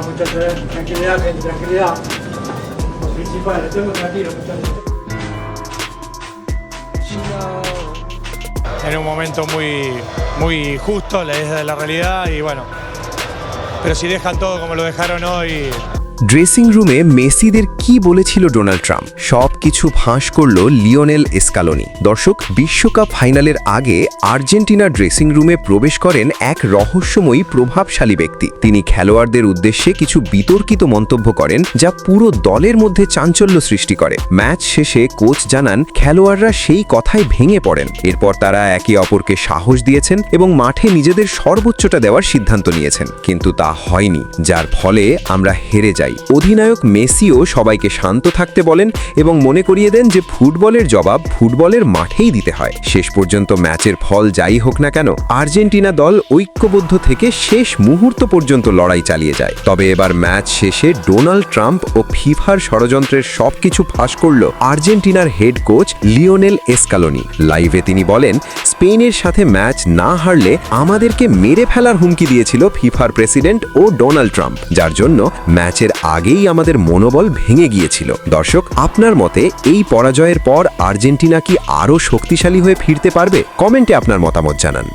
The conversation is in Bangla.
muchachos, tranquilidad, gente, tranquilidad. Lo principal, estoy tranquilo, muchachos. En un momento muy justo, es de la realidad y bueno, pero si dejan todo como lo dejaron hoy. Dressing রুমে মেসিদের কি বলেছিল ডোনাল্ড ট্রাম্প সব কিছু ফাঁস করল লিওনেল স্কালোনি। দর্শক, বিশ্বকাপ ফাইনালের আগে আর্জেন্টিনার ড্রেসিং রুমে প্রবেশ করেন এক রহস্যময়ী প্রভাবশালী ব্যক্তি। তিনি খেলোয়াড়দের উদ্দেশ্যে কিছু বিতর্কিত মন্তব্য করেন যা পুরো দলের মধ্যে চাঞ্চল্য সৃষ্টি করে। ম্যাচ শেষে কোচ জানান খেলোয়াড়রা সেই কথায় ভেঙে পড়েন। এরপর তারা একে অপরকে সাহস দিয়েছেন এবং মাঠে নিজেদের সর্বোচ্চটা দেওয়ার সিদ্ধান্ত নিয়েছেন, কিন্তু তা হয়নি, যার ফলে আমরা হেরে যাই। অধিনায়ক মেসিও সবাইকে শান্ত থাকতে বলেন এবং মনে করিয়ে দেন যে ফুটবলের জবাব ফুটবলের মাঠেই দিতে হয়। শেষ পর্যন্ত ম্যাচের ফল যাই হোক না কেন, আর্জেন্টিনা দল ঐক্যবদ্ধ থেকে শেষ মুহূর্ত পর্যন্ত লড়াই চালিয়ে যায়। তবে এবার ম্যাচ শেষে ডোনাল্ড ট্রাম্প ও ফিফার ষড়যন্ত্রের সবকিছু ফাঁস করল আর্জেন্টিনার হেড কোচ লিওনেল স্কালোনি। লাইভে তিনি বলেন, স্পেনের সাথে ম্যাচ না হারলে আমাদেরকে মেরে ফেলার হুমকি দিয়েছিল ফিফার প্রেসিডেন্ট ও ডোনাল্ড ট্রাম্প, যার জন্য ম্যাচের আগেই আমাদের মনোবল ভেঙে গিয়েছিল। দর্শক, আপনার মতে এই পরাজয়ের পর আর্জেন্টিনা কি আরও শক্তিশালী হয়ে ফিরতে পারবে? কমেন্টে আপনার মতামত জানান।